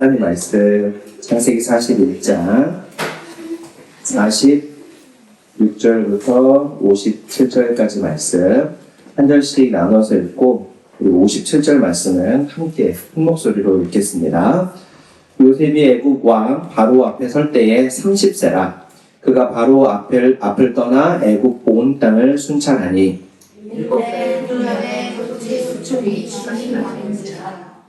하나님 말씀 창세기 41장 46절부터 57절까지 말씀 한 절씩 나눠서 읽고 그리고 57절 말씀은 함께 큰 목소리로 읽겠습니다. 요셉이 애국 왕 바로 앞에 설 때에 30세라. 그가 바로 앞을 떠나 애국 온 땅을 순찰하니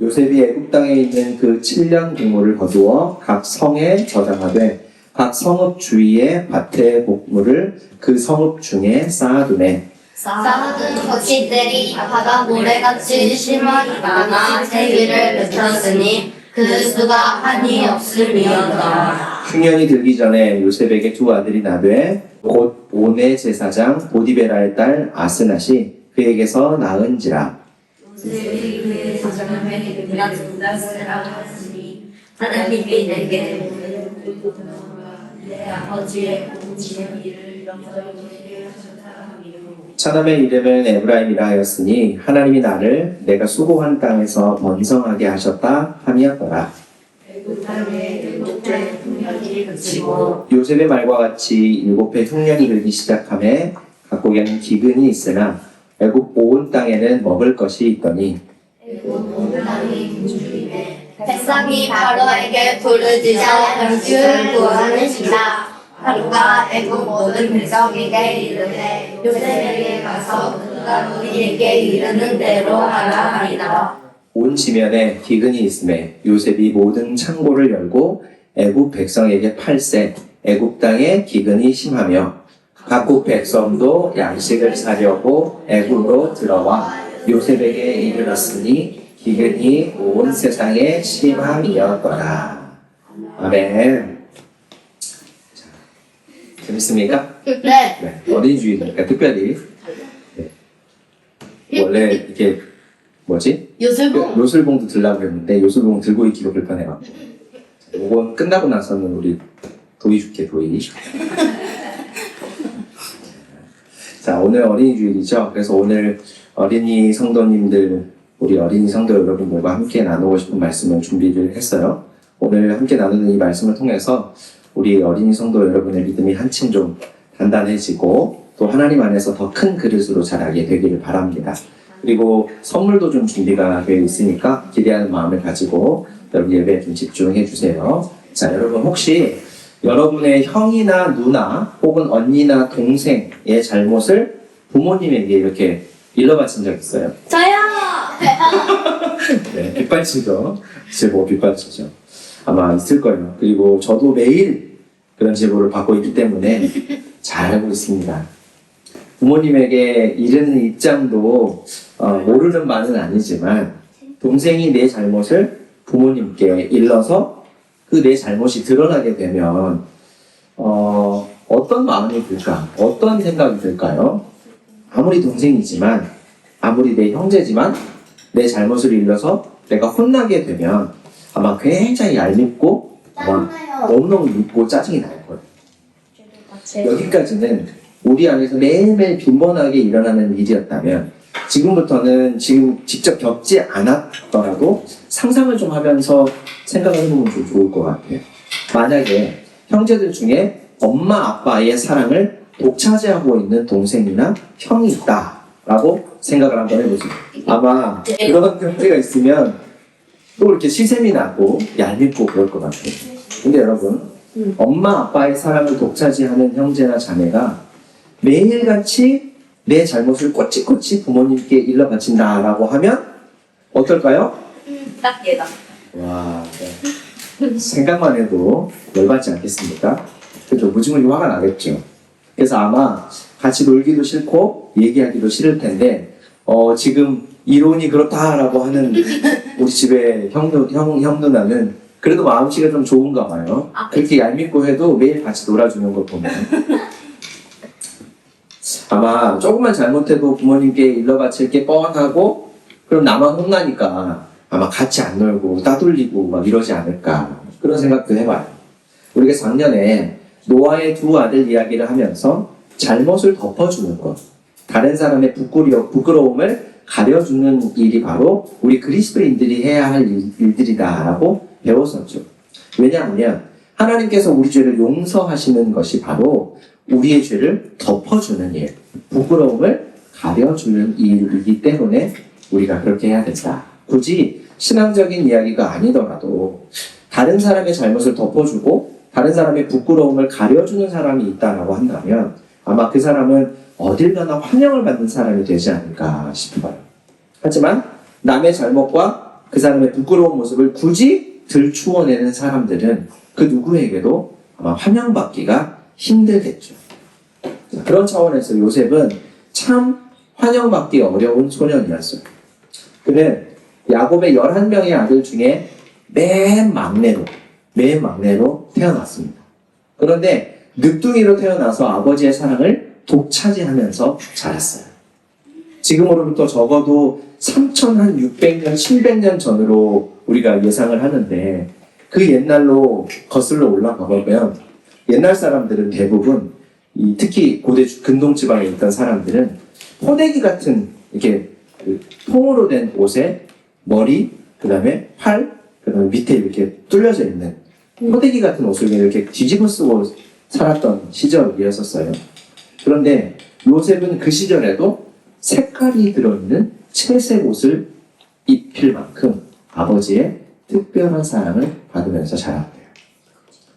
요셉이 애국 땅에 있는 그 7년 국물을 거두어 각 성에 저장하되 각 성읍 주위에 밭의 곡물을 그 성읍 중에 쌓아두네. 쌓아둔 거치들이 바다 모래같이 심하게 많아 제 위를 맺혔으니 그 수가 한이 없음이었다. 흉년이 들기 전에 요셉에게 두 아들이 나되 곧 온의 제사장 보디베라의 딸 아스낫이 그에게서 낳은지라. 요셉이 그의 사장을 그냥 준다스라고 하시니 하나님이 내게 내 아버지의 공지의 일을 영접하게 하셨다. 차남의 이름은 에브라임이라 하였으니 하나님이 나를 내가 수고한 땅에서 번성하게 하셨다 함이었더라. 애국 땅에 7배 흉년이 그치고 요셉의 말과 같이 7배 흉년이 들기 시작하매 각국에는 기근이 있으나 애국 온 땅에는 먹을 것이 있더니 애국 온 땅이 굶주림에 백성이 바로에게 부르짖어 병주를 구하는지라. 바로가 애국 모든 백성에게 이르되 요셉에게 가서 그가 우리에게 이르는 대로 하라 하니라. 온 지면에 기근이 있음에 요셉이 모든 창고를 열고 애국 백성에게 팔세 애국 땅에 기근이 심하며 각국 백성도 양식을 사려고 애국으로 들어와 요셉에게 이르렀으니 기근이 온 세상에 심함이었더라. 아멘. 재밌습니까? 네. 어린이주의니까 특별히 원래 이게 뭐지? 요술봉. 요술봉도 들라고 했는데 요술봉 들고 있기로 불편해요. 이건 끝나고 나서는 우리 도희 줄게 도희. 자, 오늘 어린이 주일이죠. 그래서 오늘 어린이 성도님들, 우리 어린이 성도 여러분들과 함께 나누고 싶은 말씀을 준비를 했어요. 오늘 함께 나누는 이 말씀을 통해서 우리 어린이 성도 여러분의 믿음이 한층 좀 단단해지고 또 하나님 안에서 더 큰 그릇으로 자라게 되기를 바랍니다. 그리고 선물도 좀 준비가 되어 있으니까 기대하는 마음을 가지고 여러분 예배에 좀 집중해 주세요. 자, 여러분 혹시 여러분의 형이나 누나 혹은 언니나 동생의 잘못을 부모님에게 이렇게 일러바친 적 있어요? 저요. 네, 빗발치죠. 제보 빗발치죠. 아마 있을 거예요. 그리고 저도 매일 그런 제보를 받고 있기 때문에 잘 알고 있습니다. 부모님에게 이르는 입장도 모르는 바는 아니지만 동생이 내 잘못을 부모님께 일러서 그 내 잘못이 드러나게 되면 어떤 마음이 들까? 어떤 생각이 들까요? 아무리 동생이지만 아무리 내 형제지만 내 잘못을 일러서 내가 혼나게 되면 아마 굉장히 얄밉고 아마 너무너무 밉고 짜증이 날 거예요. 여기까지는 우리 안에서 매일매일 빈번하게 일어나는 일이었다면 지금부터는 지금 직접 겪지 않았더라도 상상을 좀 하면서 생각을 해보면 좀 좋을 것 같아요. 만약에 형제들 중에 엄마 아빠의 사랑을 독차지하고 있는 동생이나 형이 있다라고 생각을 한번 해보세요. 아마 그런 형제가 있으면 또 이렇게 시샘이 나고 얄밉고 그럴 것 같아요. 근데 여러분 엄마 아빠의 사랑을 독차지하는 형제나 자매가 매일같이 내 잘못을 꼬치꼬치 부모님께 일러 바친다라고 하면 어떨까요? 딱 얘다. 와, 네. 생각만 해도 열받지 않겠습니까? 그죠? 무지무지 화가 나겠죠. 그래서 아마 같이 놀기도 싫고 얘기하기도 싫을 텐데 지금 이론이 그렇다라고 하는 우리 집의 형 누나는 그래도 마음씨가 좀 좋은가 봐요. 그렇게 얄밉고 해도 매일 같이 놀아주는 거 보면 아마 조금만 잘못해도 부모님께 일러 바칠 게 뻔하고 그럼 나만 혼나니까 아마 같이 안 놀고 따돌리고 막 이러지 않을까 그런 생각도 해봐요. 우리가 작년에 노아의 두 아들 이야기를 하면서 잘못을 덮어주는 것, 다른 사람의 부끄러움을 가려주는 일이 바로 우리 그리스도인들이 해야 할 일들이다라고 배웠었죠. 왜냐하면 하나님께서 우리 죄를 용서하시는 것이 바로 우리의 죄를 덮어주는 일, 부끄러움을 가려주는 일이기 때문에 우리가 그렇게 해야 된다. 굳이 신앙적인 이야기가 아니더라도 다른 사람의 잘못을 덮어주고 다른 사람의 부끄러움을 가려주는 사람이 있다라고 한다면 아마 그 사람은 어딜 가나 환영을 받는 사람이 되지 않을까 싶어요. 하지만 남의 잘못과 그 사람의 부끄러운 모습을 굳이 들추어내는 사람들은 그 누구에게도 아마 환영받기가 힘들겠죠. 그런 차원에서 요셉은 참 환영받기 어려운 소년이었어요. 그는 야곱의 11명의 아들 중에 맨 막내로 태어났습니다. 그런데 늦둥이로 태어나서 아버지의 사랑을 독차지하면서 자랐어요. 지금으로부터 적어도 3,600년, 700년 전으로 우리가 예상을 하는데 그 옛날로 거슬러 올라가 보면 옛날 사람들은 대부분 특히 고대 근동지방에 있던 사람들은 포대기 같은 이렇게 통으로 된 옷에 머리, 그 다음에 팔, 그 다음에 밑에 이렇게 뚫려져 있는 포대기 같은 옷을 이렇게 뒤집어 쓰고 살았던 시절이었었어요. 그런데 요셉은 그 시절에도 색깔이 들어있는 채색 옷을 입힐 만큼 아버지의 특별한 사랑을 받으면서 자랐대요.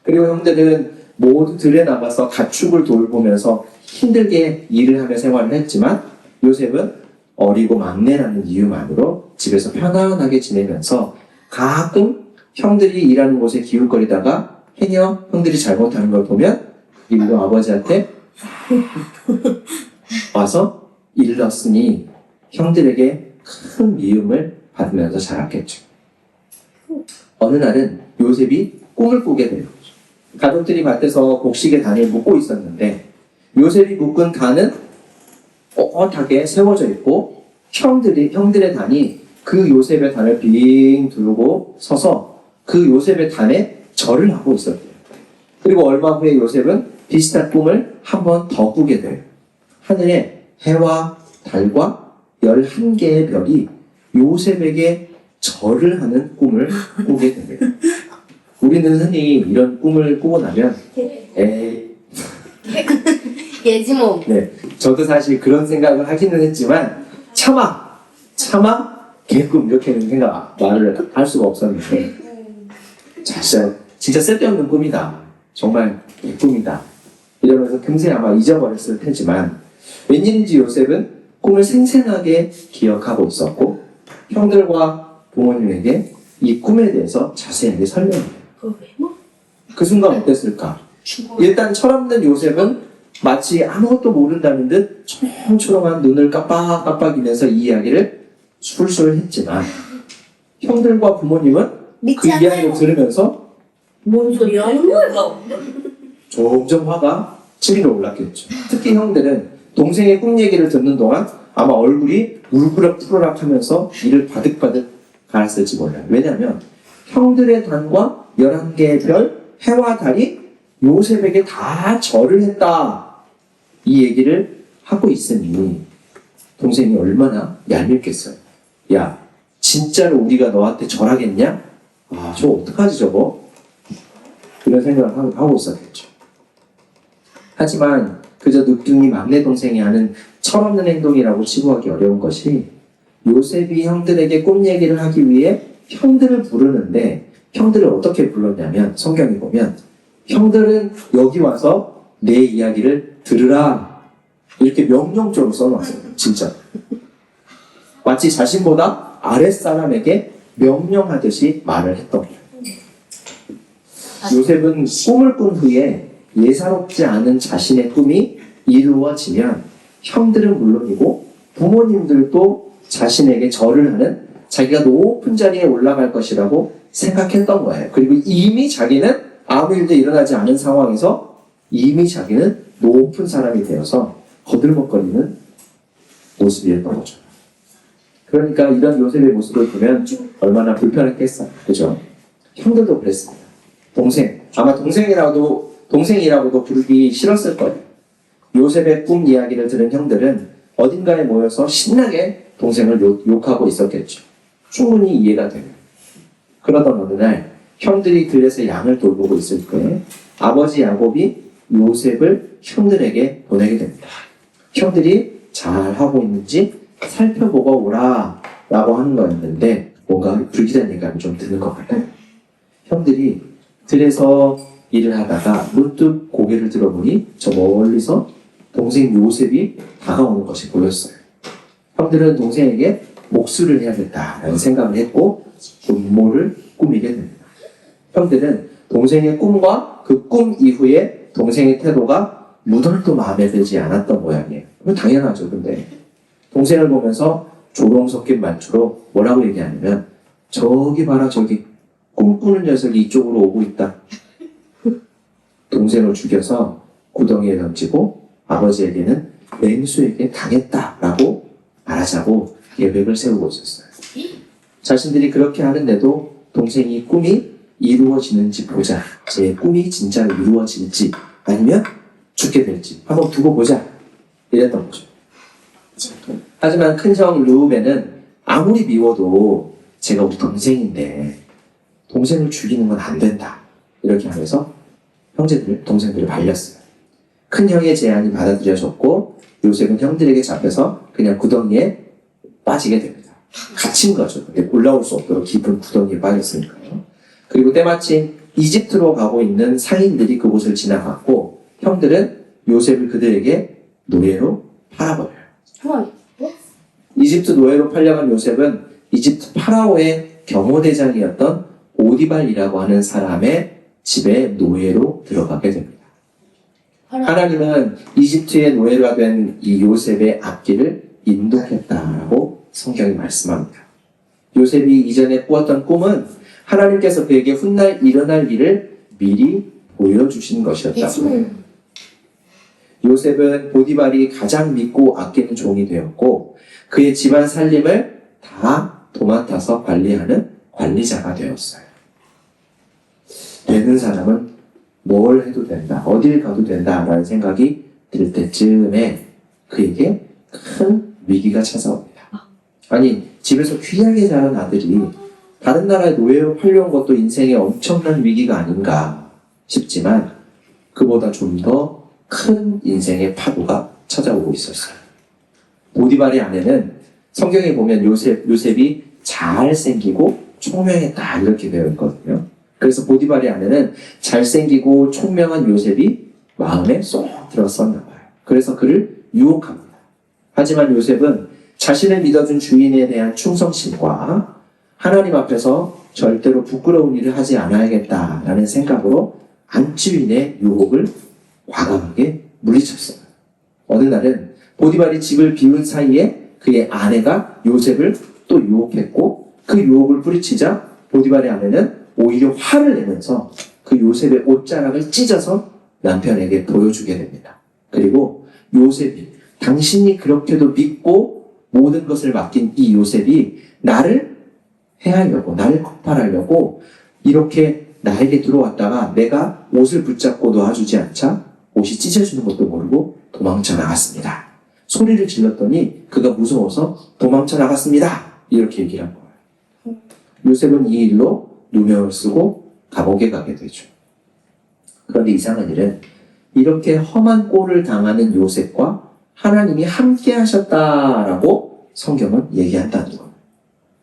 그리고 형들은 모두 들에 나가서 가축을 돌보면서 힘들게 일을 하며 생활을 했지만 요셉은 어리고 막내라는 이유만으로 집에서 편안하게 지내면서 가끔 형들이 일하는 곳에 기웃거리다가 행여 형들이 잘못하는 걸 보면 그 일로 아버지한테 와서 일렀으니 형들에게 큰 미움을 받으면서 자랐겠죠. 어느 날은 요셉이 꿈을 꾸게 돼요. 가족들이 밭에서 곡식의 단을 묶고 있었는데 요셉이 묶은 단은 꼿꼿하게 세워져 있고 형들의 단이 그 요셉의 단을 빙 두르고 서서 그 요셉의 단에 절을 하고 있었대요. 그리고 얼마 후에 요셉은 비슷한 꿈을 한 번 더 꾸게 돼요. 하늘에 해와 달과 11개의 별이 요셉에게 절을 하는 꿈을 꾸게 됩니다. 우리는 흔히 이런 꿈을 꾸고 나면 예지몽. 네, 저도 사실 그런 생각을 하기는 했지만 차마 개꿈 이렇게는 말을 할 수가 없었는데 진짜 쓸데없는 꿈이다. 정말 개꿈이다. 이러면서 금세 아마 잊어버렸을 테지만 웬일인지 요셉은 꿈을 생생하게 기억하고 있었고 형들과 부모님에게 이 꿈에 대해서 자세하게 설명해요. 그 순간 어땠을까? 일단 철없는 요셉은 마치 아무것도 모른다는 듯 초롱초롱한 눈을 깜빡깜빡이면서 이 이야기를 술술 했지만 형들과 부모님은 그 이야기를 들으면서 뭔 소리 하는 거야? 점점 화가 치밀어 올랐겠죠. 특히 형들은 동생의 꿈 얘기를 듣는 동안 아마 얼굴이 울그락푸르락 하면서 이를 바득바득 갈았을지 몰라요. 왜냐하면 형들의 단과 11개의 별, 해와 달이 요셉에게 다 절을 했다. 이 얘기를 하고 있으니 동생이 얼마나 얄밉겠어요. 야, 진짜로 우리가 너한테 절하겠냐? 아, 저거 어떡하지 저거? 이런 생각을 하고 있었겠죠. 하지만 그저 늦둥이 막내 동생이 하는 철없는 행동이라고 치부하기 어려운 것이 요셉이 형들에게 꿈 얘기를 하기 위해 형들을 부르는데 형들을 어떻게 불렀냐면 성경에 보면 형들은 여기 와서 내 이야기를 들으라 이렇게 명령적으로 써놨어요. 진짜 마치 자신보다 아랫사람에게 명령하듯이 말을 했던 거예요. 요셉은 꿈을 꾼 후에 예사롭지 않은 자신의 꿈이 이루어지면 형들은 물론이고 부모님들도 자신에게 절을 하는 자기가 높은 자리에 올라갈 것이라고 생각했던 거예요. 그리고 이미 자기는 아무 일도 일어나지 않은 상황에서 이미 자기는 높은 사람이 되어서 거들먹거리는 모습이었던 거죠. 그러니까 이런 요셉의 모습을 보면 얼마나 불편했겠어요. 그죠? 형들도 그랬습니다. 아마 동생이라고도 부르기 싫었을 거예요. 요셉의 꿈 이야기를 들은 형들은 어딘가에 모여서 신나게 동생을 욕하고 있었겠죠. 충분히 이해가 돼요. 그러던 어느 날 형들이 들에서 양을 돌보고 있을 때 아버지 야곱이 요셉을 형들에게 보내게 됩니다. 형들이 잘하고 있는지 살펴보고 오라 라고 하는 거였는데 뭔가 불길한 예감이 좀 드는 것 같아요. 형들이 들에서 일을 하다가 문득 고개를 들어보니 저 멀리서 동생 요셉이 다가오는 것이 보였어요. 형들은 동생에게 복수를 해야겠다라는 생각을 했고 음모를 꾸미게 됩니다. 형들은 동생의 꿈과 그 꿈 이후에 동생의 태도가 무덜도 마음에 들지 않았던 모양이에요. 당연하죠. 근데 동생을 보면서 조롱 섞인 말투로 뭐라고 얘기하냐면 저기 봐라 저기 꿈꾸는 녀석이 이쪽으로 오고 있다. 동생을 죽여서 구덩이에 던지고 아버지에게는 맹수에게 당했다라고 말하자고 계획을 세우고 있었어요. 자신들이 그렇게 하는데도 동생이 꿈이 이루어지는지 보자. 제 꿈이 진짜로 이루어질지 아니면 죽게 될지 한번 두고 보자. 이랬던 거죠. 하지만 큰형 르우벤은 아무리 미워도 제가 우리 동생인데 동생을 죽이는 건 안 된다. 이렇게 하면서 동생들을 말렸어요. 큰형의 제안이 받아들여졌고 요셉은 형들에게 잡혀서 그냥 구덩이에 빠지게 됩니다. 갇힌 거죠. 근데 올라올 수 없도록 깊은 구덩이에 빠졌으니까요. 그리고 때마침 이집트로 가고 있는 상인들이 그곳을 지나갔고 형들은 요셉을 그들에게 노예로 팔아버려요. 이집트 노예로 팔려간 요셉은 이집트 파라오의 경호대장이었던 오디발이라고 하는 사람의 집에 노예로 들어가게 됩니다. 하나님은 이집트의 노예가 된 이 요셉의 앞길을 인도했다라고 성경이 말씀합니다. 요셉이 이전에 꾸었던 꿈은 하나님께서 그에게 훗날 일어날 일을 미리 보여주신 것이었다고 해요. 요셉은 보디발이 가장 믿고 아끼는 종이 되었고 그의 집안 살림을 다 도맡아서 관리하는 관리자가 되었어요. 되는 사람은 뭘 해도 된다, 어딜 가도 된다라는 생각이 들 때쯤에 그에게 큰 위기가 찾아옵니다. 아니, 집에서 귀하게 자란 아들이 다른 나라에 노예로 팔려온 것도 인생의 엄청난 위기가 아닌가 싶지만 그보다 좀 더 큰 인생의 파도가 찾아오고 있었어요. 보디발의 아내는 성경에 보면 요셉이 잘생기고 총명했다 이렇게 되어 있거든요. 그래서 보디발의 아내는 잘생기고 총명한 요셉이 마음에 쏙 들었었나 봐요. 그래서 그를 유혹합니다. 하지만 요셉은 자신을 믿어준 주인에 대한 충성심과 하나님 앞에서 절대로 부끄러운 일을 하지 않아야겠다라는 생각으로 안주인의 유혹을 과감하게 물리쳤어요. 어느 날은 보디발이 집을 비운 사이에 그의 아내가 요셉을 또 유혹했고 그 유혹을 뿌리치자 보디발의 아내는 오히려 화를 내면서 그 요셉의 옷자락을 찢어서 남편에게 보여주게 됩니다. 그리고 요셉이 당신이 그렇게도 믿고 모든 것을 맡긴 이 요셉이 나를 해하려고 나를 겁탈하려고 이렇게 나에게 들어왔다가 내가 옷을 붙잡고 놓아주지 않자 옷이 찢어지는 것도 모르고 도망쳐 나갔습니다. 소리를 질렀더니 그가 무서워서 도망쳐 나갔습니다. 이렇게 얘기를 한 거예요. 요셉은 이 일로 누명을 쓰고 감옥에 가게 되죠. 그런데 이상한 일은 이렇게 험한 꼴을 당하는 요셉과 하나님이 함께 하셨다라고 성경은 얘기한다는 거예요.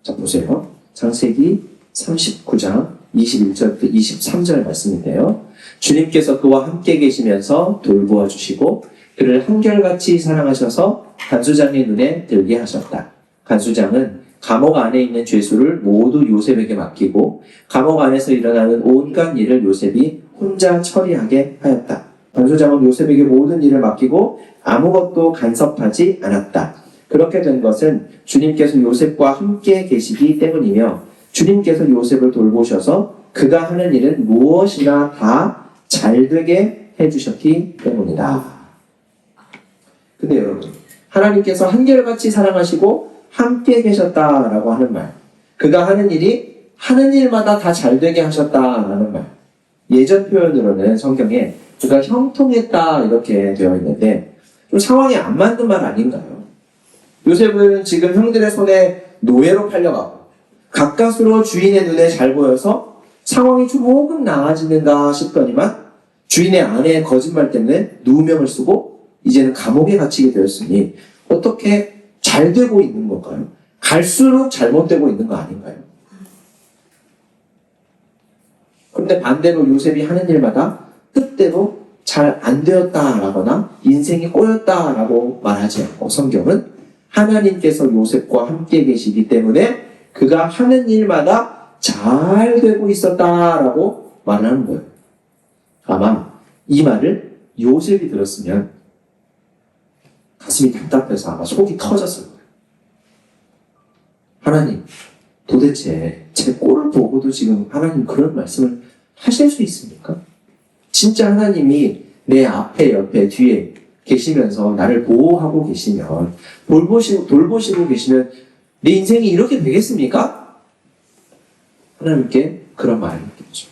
자, 보세요. 창세기 39장 21절부터 23절 말씀인데요. 주님께서 그와 함께 계시면서 돌보아 주시고 그를 한결같이 사랑하셔서 간수장의 눈에 들게 하셨다. 간수장은 감옥 안에 있는 죄수를 모두 요셉에게 맡기고 감옥 안에서 일어나는 온갖 일을 요셉이 혼자 처리하게 하였다. 간수장은 요셉에게 모든 일을 맡기고 아무것도 간섭하지 않았다. 그렇게 된 것은 주님께서 요셉과 함께 계시기 때문이며 주님께서 요셉을 돌보셔서 그가 하는 일은 무엇이나 다 잘되게 해주셨기 때문이다. 근데 여러분, 하나님께서 한결같이 사랑하시고 함께 계셨다라고 하는 말, 그가 하는 일이 하는 일마다 다 잘되게 하셨다라는 말, 예전 표현으로는 성경에 그가 형통했다 이렇게 되어 있는데 좀 상황이 안 맞는 말 아닌가요? 요셉은 지금 형들의 손에 노예로 팔려가고 가까스로 주인의 눈에 잘 보여서 상황이 조금 나아지는가 싶더니만 주인의 아내의 거짓말 때문에 누명을 쓰고 이제는 감옥에 갇히게 되었으니 어떻게 잘 되고 있는 건가요? 갈수록 잘못되고 있는 거 아닌가요? 그런데 반대로 요셉이 하는 일마다 뜻대로 잘 안 되었다라거나 인생이 꼬였다라고 말하지 않고 성경은 하나님께서 요셉과 함께 계시기 때문에 그가 하는 일마다 잘 되고 있었다라고 말하는 거예요. 아마 이 말을 요셉이 들었으면 가슴이 답답해서 아마 속이 터졌을 거예요. 하나님, 도대체 제 꼴을 보고도 지금 하나님 그런 말씀을 하실 수 있습니까? 진짜 하나님이 내 앞에, 옆에, 뒤에 계시면서 나를 보호하고 계시면, 돌보시고 계시면 내 인생이 이렇게 되겠습니까? 하나님께 그런 말을 했겠죠.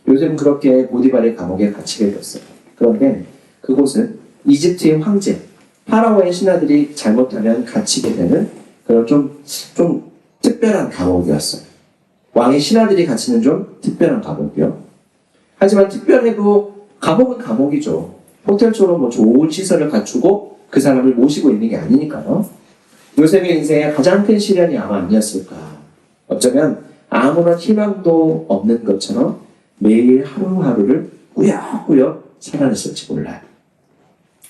요즘 그렇게 보디발의 감옥에 갇히게 됐어요. 그런데 그곳은 이집트의 황제, 파라오의 신하들이 잘못하면 갇히게 되는 그런 좀 특별한 감옥이었어요. 왕의 신하들이 갇히는 좀 특별한 감옥이요. 하지만 특별해도 감옥은 감옥이죠. 호텔처럼 뭐 좋은 시설을 갖추고 그 사람을 모시고 있는 게 아니니까요. 요셉의 인생의 가장 큰 시련이 아마 아니었을까. 어쩌면 아무런 희망도 없는 것처럼 매일 하루하루를 꾸역꾸역 살아냈을지 몰라요.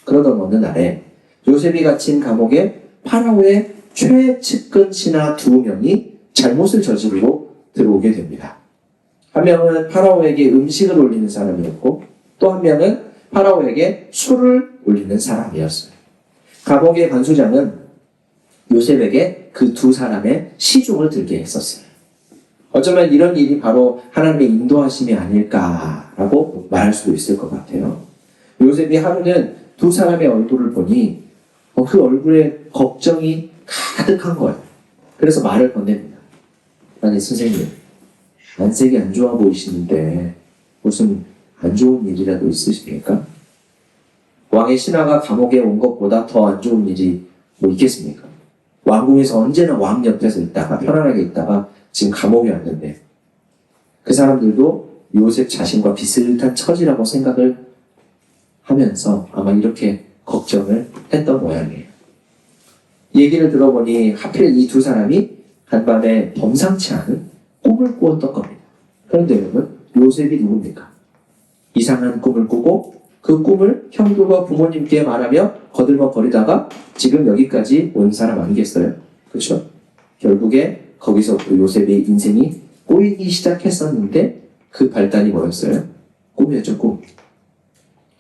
그러던 어느 날에 요셉이 갇힌 감옥에 파라오의 최측근 신하 2명이 잘못을 저지르고 들어오게 됩니다. 한 명은 파라오에게 음식을 올리는 사람이었고 또 한 명은 파라오에게 술을 올리는 사람이었어요. 감옥의 관수장은 요셉에게 그 두 사람의 시중을 들게 했었어요. 어쩌면 이런 일이 바로 하나님의 인도하심이 아닐까라고 말할 수도 있을 것 같아요. 요셉이 하루는 두 사람의 얼굴을 보니 그 얼굴에 걱정이 가득한 거예요. 그래서 말을 건넵니다. 아니 선생님, 안색이 안 좋아 보이시는데 무슨 안 좋은 일이라도 있으십니까? 왕의 신하가 감옥에 온 것보다 더 안 좋은 일이 뭐 있겠습니까? 왕궁에서 언제나 왕 옆에서 있다가 편안하게 있다가 지금 감옥에 왔는데 그 사람들도 요셉 자신과 비슷한 처지라고 생각을 하면서 아마 이렇게 걱정을 했던 모양이에요. 얘기를 들어보니 하필 이 두 사람이 간밤에 범상치 않은 꿈을 꾸었던 겁니다. 그런데 여러분, 요셉이 누굽니까? 이상한 꿈을 꾸고 그 꿈을 형들과 부모님께 말하며 거들먹거리다가 지금 여기까지 온 사람 아니겠어요? 그렇죠? 결국에 거기서부터 요셉의 인생이 꼬이기 시작했었는데 그 발단이 뭐였어요? 꿈이었죠, 꿈.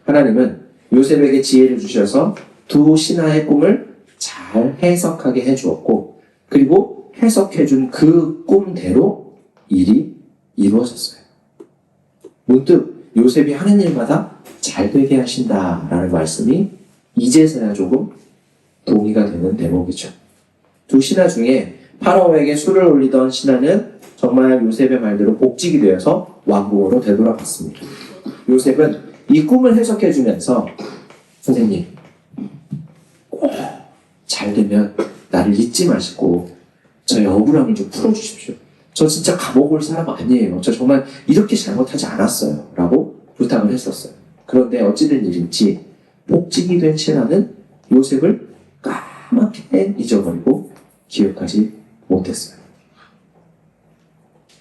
하나님은 요셉에게 지혜를 주셔서 두 신하의 꿈을 잘 해석하게 해주었고 그리고 해석해준 그 꿈대로 일이 이루어졌어요. 문득 요셉이 하는 일마다 잘 되게 하신다라는 말씀이 이제서야 조금 동의가 되는 대목이죠. 두 신하 중에 파라오에게 술을 올리던 신하는 정말 요셉의 말대로 복직이 되어서 왕궁으로 되돌아갔습니다. 요셉은 이 꿈을 해석해주면서 선생님, 꼭 잘 되면 나를 잊지 마시고 저의 억울함을 좀 풀어주십시오. 저 진짜 감옥 올 사람 아니에요. 저 정말 이렇게 잘못하지 않았어요. 라고 부탁을 했었어요. 그런데 어찌된 일인지 복직이 된 신하는 요셉을 까맣게 잊어버리고 기억하지 못했어요.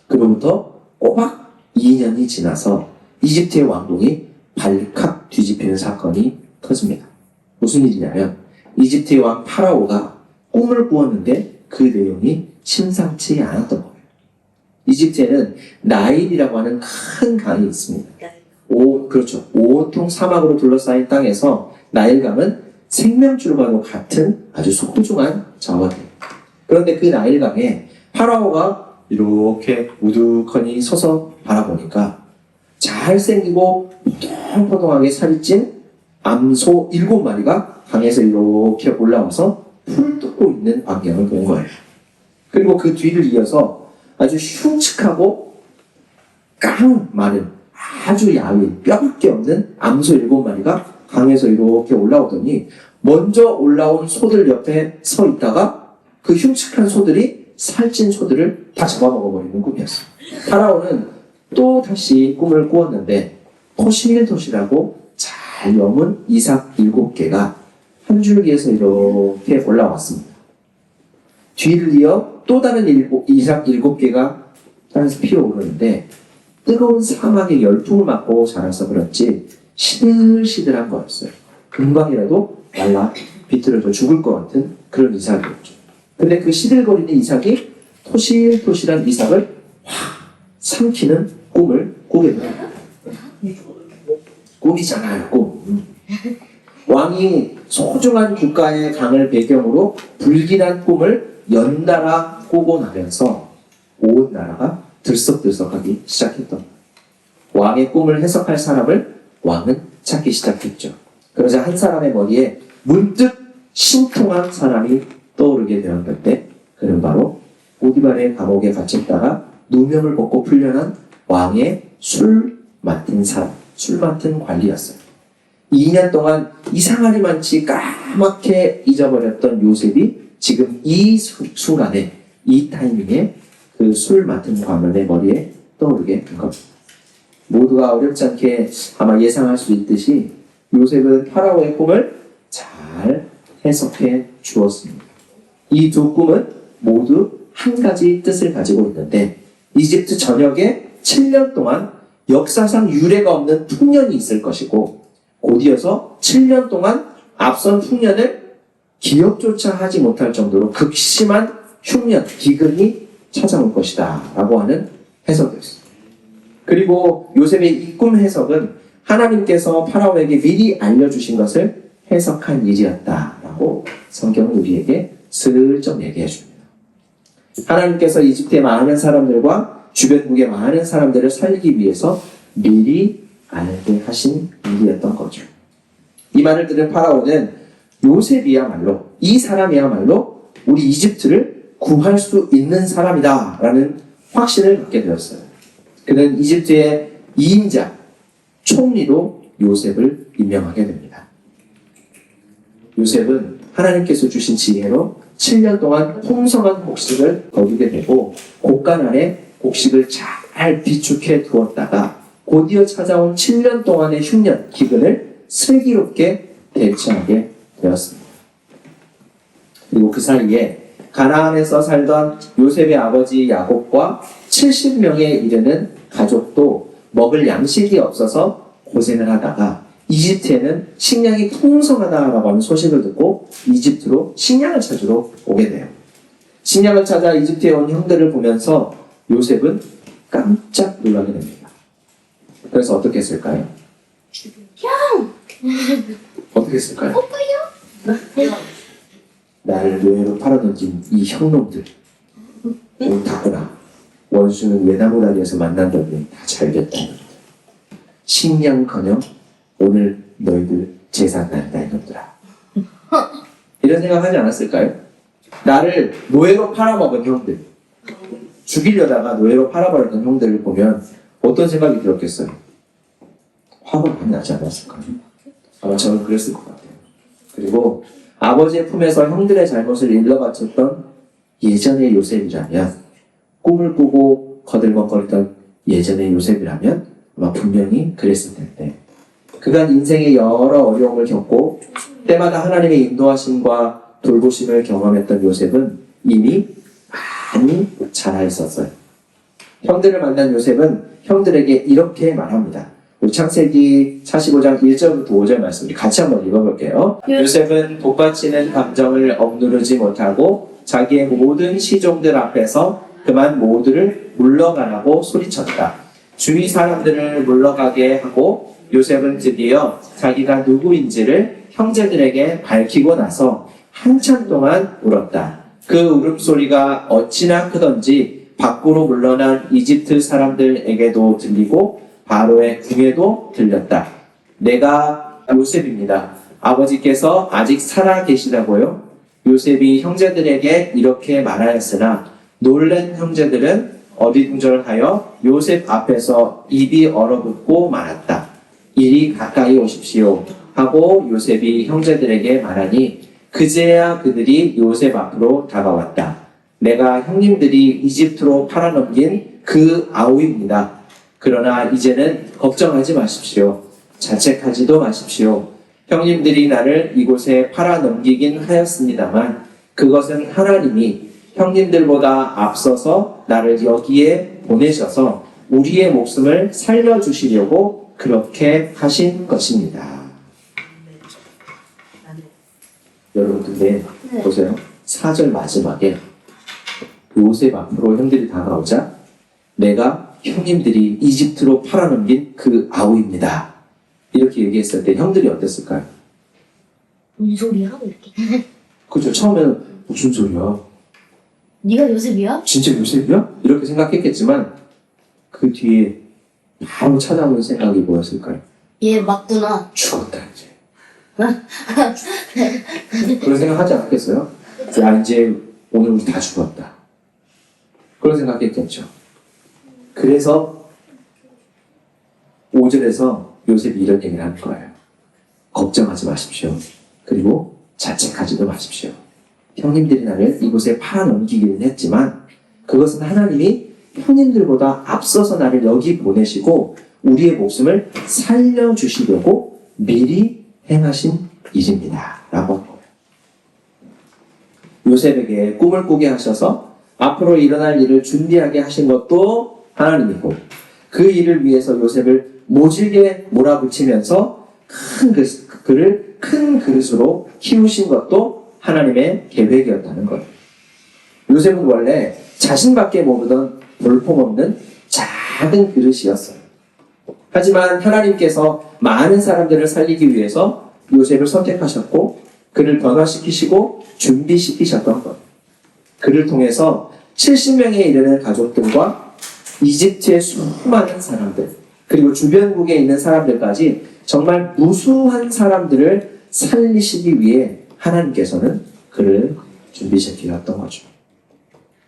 그로부터 꼬박 2년이 지나서 이집트의 왕궁이 발칵 뒤집히는 사건이 터집니다. 무슨 일이냐면 이집트의 왕 파라오가 꿈을 꾸었는데 그 내용이 심상치 않았던 거예요. 이집트에는 나일이라고 하는 큰 강이 있습니다. 그렇죠. 온통 사막으로 둘러싸인 땅에서 나일강은 생명줄과도 같은 아주 소중한 자원이에요. 그런데 그 나일강에 파라오가 이렇게 우두커니 서서 바라보니까 잘생기고 포동포동하게 살이 찐 암소 7마리가 강에서 이렇게 올라와서 풀을 뜯고 있는 광경을 본 거예요. 그리고 그 뒤를 이어서 아주 흉측하고 깡 마른 아주 야윈 뼈밖에 없는 암소 7마리가 강에서 이렇게 올라오더니 먼저 올라온 소들 옆에 서 있다가 그 흉측한 소들이 살찐 소들을 다 잡아먹어버리는 꿈이었어요. 파라오는 또 다시 꿈을 꾸었는데 토실토실하고 잘 여문 이삭 7개가 한 줄기에서 이렇게 올라왔습니다. 뒤를 이어 또 다른 이삭 7개가 땅에서 피어오르는데 뜨거운 사막의 열풍을 맞고 자라서 그런지 시들시들한 거였어요. 금방이라도 말라 비틀어져 죽을 것 같은 그런 이삭이었죠. 근데 그 시들거리는 이삭이 토실토실한 이삭을 확 삼키는 꿈을 꾸게 됩니다. 꿈이잖아요, 꿈. 왕이 소중한 국가의 강을 배경으로 불길한 꿈을 연달아 꾸고 나면서 온 나라가 들썩들썩하기 시작했던 거예요. 왕의 꿈을 해석할 사람을 왕은 찾기 시작했죠. 그러자 한 사람의 머리에 문득 신통한 사람이 떠오르게 되었는데 그는 바로 보디발의 감옥에 갇혔다가 누명을 벗고 풀려난 왕의 술 맡은 사람, 술 맡은 관리였어요. 2년 동안 이상하리만치 까맣게 잊어버렸던 요셉이 지금 이 순간에 이 타이밍에 그 술 맡은 관원의 머리에 떠오르게 된 겁니다. 모두가 어렵지 않게 아마 예상할 수 있듯이 요셉은 파라오의 꿈을 잘 해석해 주었습니다. 이 두 꿈은 모두 한 가지 뜻을 가지고 있는데 이집트 전역에 7년 동안 역사상 유례가 없는 풍년이 있을 것이고 곧이어서 7년 동안 앞선 풍년을 기억조차 하지 못할 정도로 극심한 흉년, 기근이 찾아올 것이다 라고 하는 해석이었습니다. 그리고 요셉의 이 꿈 해석은 하나님께서 파라오에게 미리 알려주신 것을 해석한 일이었다라고 성경은 우리에게 슬쩍 얘기해 줍니다. 하나님께서 이집트의 많은 사람들과 주변국의 많은 사람들을 살리기 위해서 미리 알게 하신 일이었던 거죠. 이 말을 들은 파라오는 요셉이야말로, 이 사람이야말로 우리 이집트를 구할 수 있는 사람이다 라는 확신을 갖게 되었어요. 그는 이집트의 2인자, 총리로 요셉을 임명하게 됩니다. 요셉은 하나님께서 주신 지혜로 7년 동안 풍성한 곡식을 거두게 되고 곡간 안에 곡식을 잘 비축해 두었다가 곧이어 찾아온 7년 동안의 흉년, 기근을 슬기롭게 대처하게 되었습니다. 그리고 그 사이에 가나안에서 살던 요셉의 아버지 야곱과 70명에 이르는 가족도 먹을 양식이 없어서 고생을 하다가 이집트에는 식량이 풍성하다라고 하는 소식을 듣고 이집트로 식량을 찾으러 오게 돼요. 식량을 찾아 이집트에 온 형들을 보면서 요셉은 깜짝 놀라게 됩니다. 그래서 어떻게 했을까요? 형! 어떻게 했을까요? 오빠요? 나를 노예로 팔아던진 이 형놈들 옳다구나. 원수는 외나무 다리에서 만난다더니 다 잘됐다. 식량커녕 오늘 너희들 제사 날이다 이놈들아. 이런 생각하지 않았을까요? 나를 노예로 팔아먹은 형들, 죽이려다가 노예로 팔아버렸던 형들을 보면 어떤 생각이 들었겠어요? 화가 많이 나지 않았을까요? 아마 저는 그랬을 것 같아요. 그리고 아버지의 품에서 형들의 잘못을 일러바쳤던 예전의 요셉이라면, 꿈을 꾸고 거들먹거리던 예전의 요셉이라면 아마 분명히 그랬을 텐데, 그간 인생의 여러 어려움을 겪고 때마다 하나님의 인도하심과 돌보심을 경험했던 요셉은 이미 많이 자라 있었어요. 형들을 만난 요셉은 형들에게 이렇게 말합니다. 우리 창세기 45장 1절부터 5절 말씀 같이 한번 읽어볼게요. 요셉은 복받치는 감정을 억누르지 못하고 자기의 모든 시종들 앞에서 그만 모두를 물러가라고 소리쳤다. 주위 사람들을 물러가게 하고 요셉은 드디어 자기가 누구인지를 형제들에게 밝히고 나서 한참 동안 울었다. 그 울음소리가 어찌나 크던지 밖으로 물러난 이집트 사람들에게도 들리고 바로의 궁에도 들렸다. 내가 요셉입니다. 아버지께서 아직 살아 계시다고요? 요셉이 형제들에게 이렇게 말하였으나 놀란 형제들은 어리둥절하여 요셉 앞에서 입이 얼어붙고 말았다. 이리 가까이 오십시오 하고 요셉이 형제들에게 말하니 그제야 그들이 요셉 앞으로 다가왔다. 내가 형님들이 이집트로 팔아넘긴 그 아우입니다. 그러나 이제는 걱정하지 마십시오. 자책하지도 마십시오. 형님들이 나를 이곳에 팔아넘기긴 하였습니다만 그것은 하나님이 형님들보다 앞서서 나를 여기에 보내셔서 우리의 목숨을 살려주시려고 그렇게 하신 것입니다. 여러분 근데 네. 보세요. 4절 마지막에 요셉 앞으로 형들이 다가오자 내가 형님들이 이집트로 팔아넘긴 그 아우입니다. 이렇게 얘기했을 때 형들이 어땠을까요? 뭔 소리야? 이렇게. 그죠? 처음에는 무슨 소리야? 네가 요셉이야? 진짜 요셉이야? 이렇게 생각했겠지만 그 뒤에 바로 찾아오는 생각이 뭐였을까요? 얘 맞구나. 죽었다 이제. 그런 생각 하지 않았겠어요? 야 이제 오늘 우리 다 죽었다. 그런 생각했겠죠. 그래서 5절에서 요셉이 이런 얘기를 하는 거예요. 걱정하지 마십시오. 그리고 자책하지도 마십시오. 형님들이 나를 이곳에 팔아넘기기는 했지만 그것은 하나님이 형님들보다 앞서서 나를 여기 보내시고 우리의 목숨을 살려주시려고 미리 행하신 일입니다. 라고 한 거예요. 요셉에게 꿈을 꾸게 하셔서 앞으로 일어날 일을 준비하게 하신 것도 하나님이고 그 일을 위해서 요셉을 모질게 몰아붙이면서 그를 큰 그릇으로 키우신 것도 하나님의 계획이었다는 거예요. 요셉은 원래 자신밖에 모르던 볼품없는 작은 그릇이었어요. 하지만 하나님께서 많은 사람들을 살리기 위해서 요셉을 선택하셨고 그를 변화시키시고 준비시키셨던 것. 그를 통해서 70명에 이르는 가족들과 이집트의 수많은 사람들 그리고 주변국에 있는 사람들까지 정말 무수한 사람들을 살리시기 위해 하나님께서는 그를 준비시키셨던 거죠.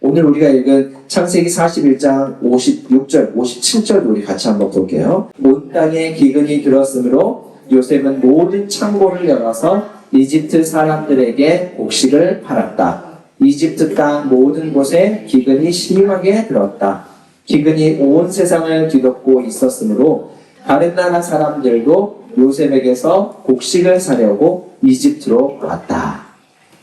오늘 우리가 읽은 창세기 41장 56절, 57절 우리 같이 한번 볼게요. 온 땅에 기근이 들었으므로 요셉은 모든 창고를 열어서 이집트 사람들에게 곡식을 팔았다. 이집트 땅 모든 곳에 기근이 심하게 들었다. 기근이 온 세상을 뒤덮고 있었으므로 다른 나라 사람들도 요셉에게서 곡식을 사려고 이집트로 왔다.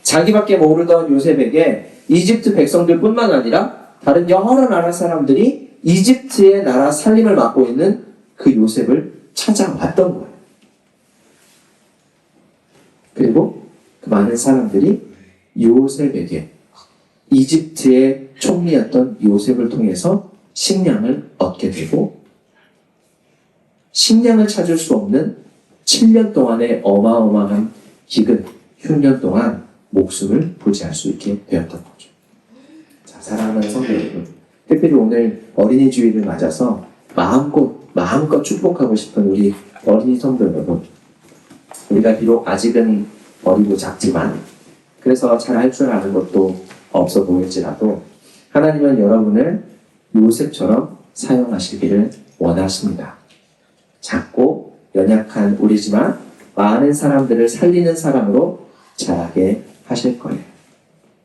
자기밖에 모르던 요셉에게 이집트 백성들뿐만 아니라 다른 여러 나라 사람들이 이집트의 나라 살림을 맡고 있는 그 요셉을 찾아왔던 거예요. 그리고 그 많은 사람들이 요셉에게 이집트의 총리였던 요셉을 통해서 식량을 얻게 되고 식량을 찾을 수 없는 7년 동안의 어마어마한 기근, 흉년 동안 목숨을 부지할 수 있게 되었던 거죠. 자, 사랑하는 성도 여러분, 특별히 오늘 어린이 주일을 맞아서 마음껏 축복하고 싶은 우리 어린이 성도 여러분, 우리가 비록 아직은 어리고 작지만 그래서 잘 할 줄 아는 것도 없어 보일지라도 하나님은 여러분을 요셉처럼 사용하시기를 원하십니다. 작고 연약한 우리지만 많은 사람들을 살리는 사람으로 자라게 하실 거예요.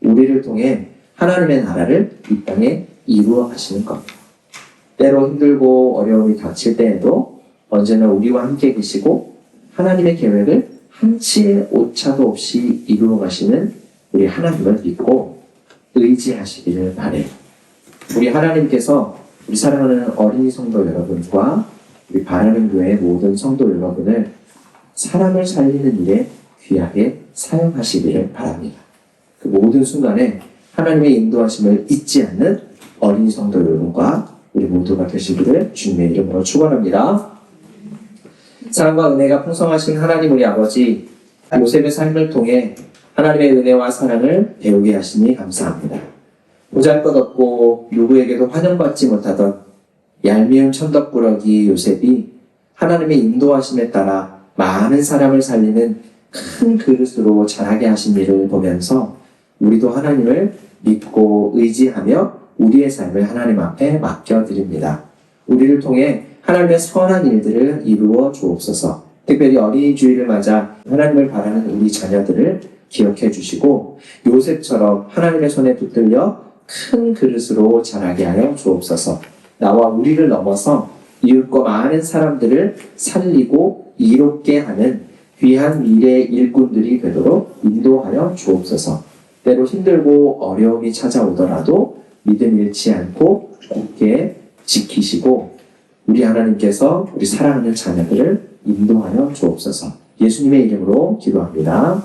우리를 통해 하나님의 나라를 이 땅에 이루어 가시는 겁니다. 때로 힘들고 어려움이 닥칠 때에도 언제나 우리와 함께 계시고 하나님의 계획을 한치의 오차도 없이 이루어 가시는 우리 하나님을 믿고 의지하시기를 바래요. 우리 하나님께서 우리 사랑하는 어린이 성도 여러분과 우리 바라는 교회의 모든 성도 여러분을 사람을 살리는 일에 귀하게 사용하시기를 바랍니다. 그 모든 순간에 하나님의 인도하심을 잊지 않는 어린이 성도 여러분과 우리 모두가 되시기를 주님의 이름으로 축원합니다. 사랑과 은혜가 풍성하신 하나님 우리 아버지, 요셉의 삶을 통해 하나님의 은혜와 사랑을 배우게 하시니 감사합니다. 보잘것없고 누구에게도 환영받지 못하던 얄미운 천덕꾸러기 요셉이 하나님의 인도하심에 따라 많은 사람을 살리는 큰 그릇으로 자라게 하신 일을 보면서 우리도 하나님을 믿고 의지하며 우리의 삶을 하나님 앞에 맡겨드립니다. 우리를 통해 하나님의 선한 일들을 이루어 주옵소서. 특별히 어린이 주일을 맞아 하나님을 바라는 우리 자녀들을 기억해 주시고 요셉처럼 하나님의 손에 붙들려 큰 그릇으로 자라게 하여 주옵소서. 나와 우리를 넘어서 이웃과 많은 사람들을 살리고 이롭게 하는 귀한 미래의 일꾼들이 되도록 인도하여 주옵소서. 때로 힘들고 어려움이 찾아오더라도 믿음 잃지 않고 굳게 지키시고 우리 하나님께서 우리 사랑하는 자녀들을 인도하여 주옵소서. 예수님의 이름으로 기도합니다.